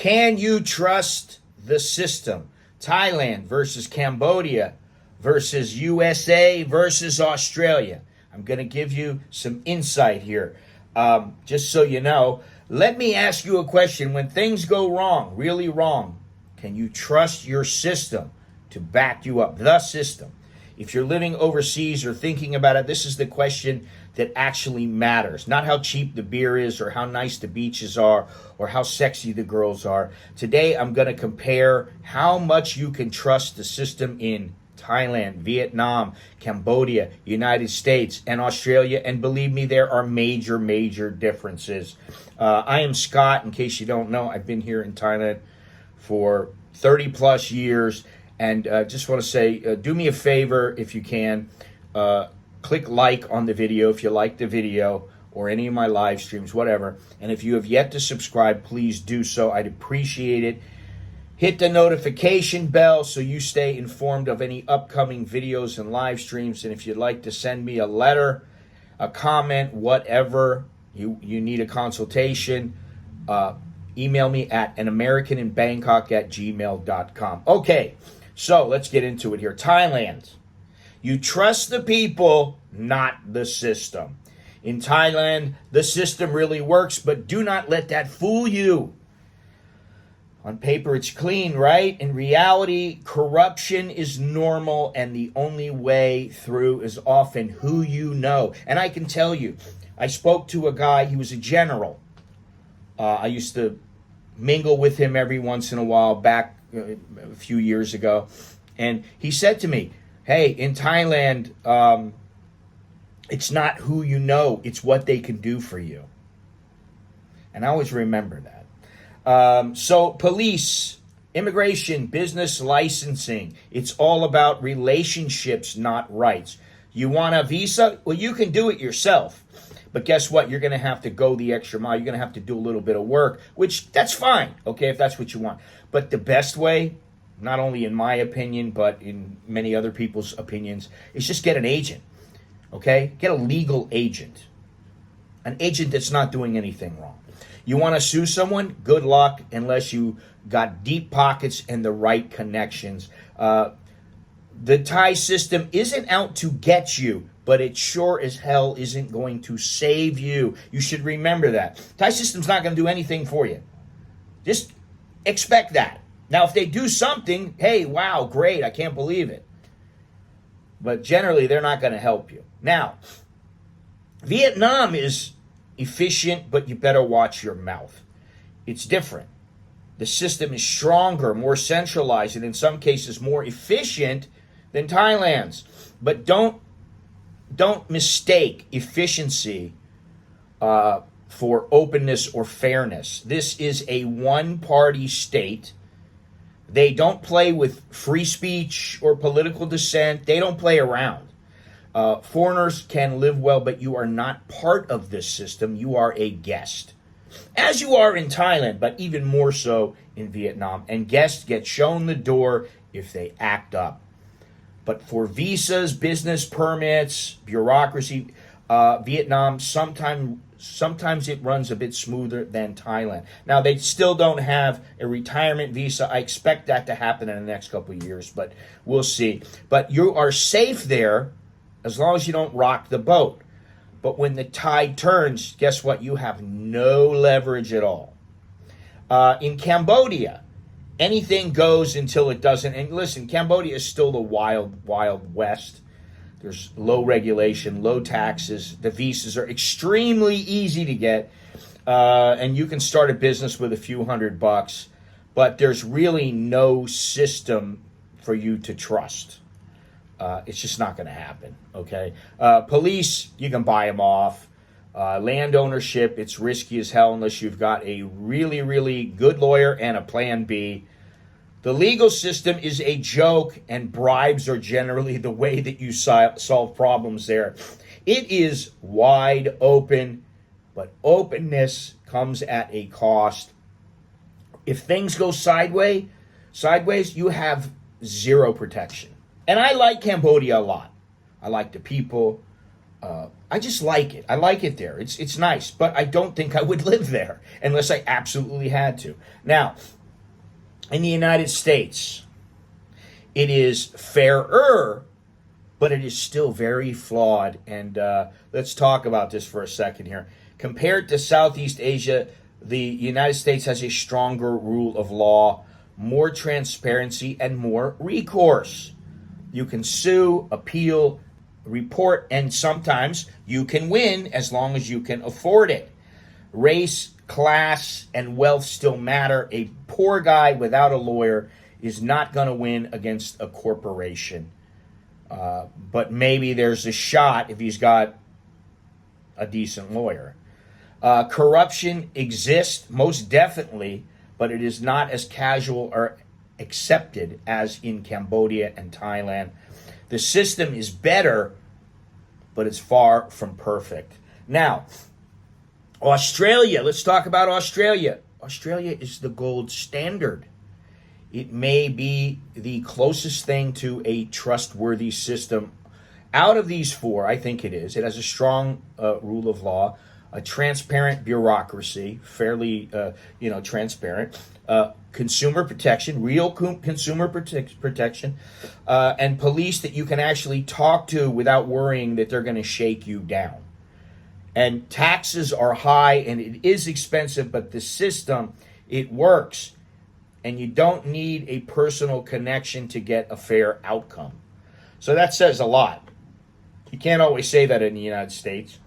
Can you trust the system? Thailand versus Cambodia versus USA versus Australia. I'm going to give you some insight here. Just so you know, let me ask you a question. When things go wrong, really wrong, can you trust your system to back you up? The system. If you're living overseas or thinking about it, this is the question that actually matters. Not how cheap the beer is or how nice the beaches are or how sexy the girls are. Today, I'm going to compare how much you can trust the system in Thailand, Vietnam, Cambodia, United States, and Australia. And believe me, there are major, major differences. I am Scott. In case you don't know, I've been here in Thailand for 30 plus years. And just want to say, do me a favor if you can. Click like on the video if you like the video or any of my live streams, whatever. And if you have yet to subscribe, please do so. I'd appreciate it. Hit the notification bell so you stay informed of any upcoming videos and live streams. And if you'd like to send me a letter, a comment, whatever, you need a consultation, email me at anamericaninbangkok@gmail.com. Okay, so let's get into it here. Thailand. You trust the people, not the system. In Thailand, the system really works, but do not let that fool you. On paper, it's clean, right? In reality, corruption is normal, and the only way through is often who you know. And I can tell you, I spoke to a guy, he was a general. I used to mingle with him every once in a while back a few years ago. And he said to me, hey, in Thailand, it's not who you know, it's what they can do for you. And I always remember that. So police, immigration, business licensing, it's all about relationships, not rights. You want a visa? Well, you can do it yourself. But guess what? You're going to have to go the extra mile. You're going to have to do a little bit of work, which that's fine, okay, if that's what you want. But the best way, not only in my opinion, but in many other people's opinions, is just get an agent, okay? Get a legal agent, an agent that's not doing anything wrong. You want to sue someone? Good luck, unless you got deep pockets and the right connections. The Thai system isn't out to get you, but it sure as hell isn't going to save you. You should remember that. Thai system's not going to do anything for you. Just expect that. Now, if they do something, hey, wow, great, I can't believe it. But generally, they're not going to help you. Now, Vietnam is efficient, but you better watch your mouth. It's different. The system is stronger, more centralized, and in some cases more efficient than Thailand's. But don't mistake efficiency for openness or fairness. This is a one-party state. They don't play with free speech or political dissent. They don't play around. Foreigners can live well, but you are not part of this system. You are a guest. As you are in Thailand, but even more so in Vietnam. And guests get shown the door if they act up. But for visas, business permits, bureaucracy, Vietnam, sometimes it runs a bit smoother than Thailand. Now, they still don't have a retirement visa. I expect that to happen in the next couple of years, but we'll see. But you are safe there as long as you don't rock the boat. But when the tide turns, guess what? You have no leverage at all. In Cambodia, anything goes until it doesn't. And listen, Cambodia is still the wild, wild west. There's low regulation, low taxes. The visas are extremely easy to get. And you can start a business with a few $100. But there's really no system for you to trust. It's just not going to happen, okay? Police, you can buy them off. Land ownership, it's risky as hell unless you've got a really, really good lawyer and a plan B. The legal system is a joke, and bribes are generally the way that you solve problems there. It is wide open, but openness comes at a cost. If things go sideways, you have zero protection. And I like Cambodia a lot. I like the people. I just like it. I like it there. It's nice, but I don't think I would live there unless I absolutely had to. Now, in the United States, it is fairer, but it is still very flawed. And let's talk about this for a second here. Compared to Southeast Asia, the United States has a stronger rule of law, more transparency, and more recourse. You can sue, appeal, report, and sometimes you can win as long as you can afford it. Race, class, and wealth still matter. A poor guy without a lawyer is not going to win against a corporation. But maybe there's a shot if he's got a decent lawyer. Corruption exists, most definitely, but it is not as casual or accepted as in Cambodia and Thailand. The system is better, but it's far from perfect. Now, Australia, let's talk about Australia. Australia is the gold standard. It may be the closest thing to a trustworthy system. Out of these four, I think it is. It has a strong rule of law, a transparent bureaucracy, fairly, transparent, consumer protection, real consumer protection, and police that you can actually talk to without worrying that they're going to shake you down. And taxes are high, and it is expensive, but the system, it works. And you don't need a personal connection to get a fair outcome. So that says a lot. You can't always say that in the United States.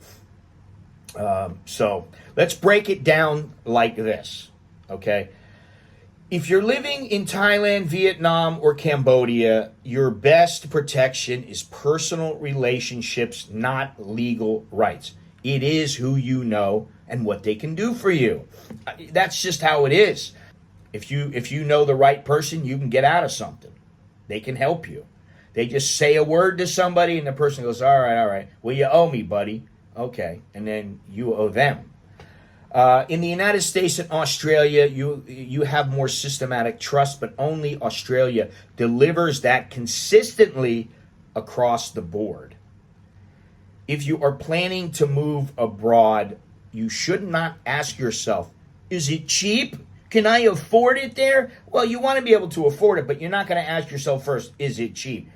So let's break it down like this, okay? If you're living in Thailand, Vietnam, or Cambodia, your best protection is personal relationships, not legal rights. It is who you know and what they can do for you. That's just how it is. If you know the right person, you can get out of something. They can help you. They just say a word to somebody and the person goes, all right. Well, you owe me, buddy. Okay. And then you owe them. In the United States and Australia, you have more systematic trust, but only Australia delivers that consistently across the board. If you are planning to move abroad, you should not ask yourself, is it cheap? Can I afford it there? Well, you want to be able to afford it, but you're not going to ask yourself first, is it cheap?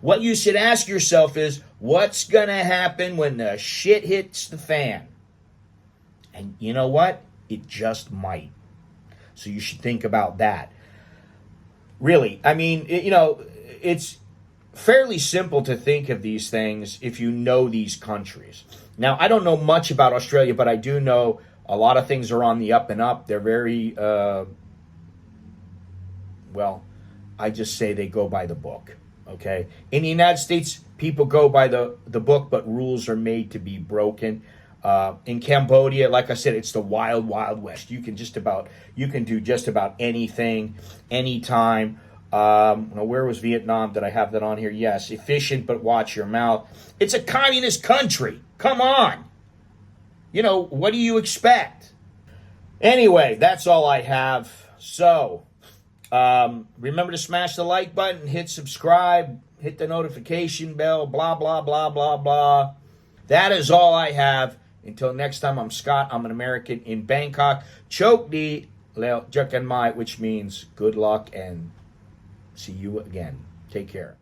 What you should ask yourself is, what's going to happen when the shit hits the fan? And you know what? It just might. So you should think about that. Really, I mean, it's fairly simple to think of these things if you know these countries. Now, I don't know much about Australia, but I do know a lot of things are on the up and up. They're very, I just say they go by the book, okay? In the United States, people go by the book, but rules are made to be broken. In Cambodia, like I said, it's the wild, wild west. You can do just about anything, anytime. Where was Vietnam? Did I have that on here? Yes, efficient, but watch your mouth. It's a communist country. Come on. What do you expect? Anyway, that's all I have. So, remember to smash the like button, hit subscribe, hit the notification bell, blah, blah, blah, blah, blah. That is all I have. Until next time, I'm Scott. I'm an American in Bangkok. Chok di leo jakan mai, which means good luck and see you again. Take care.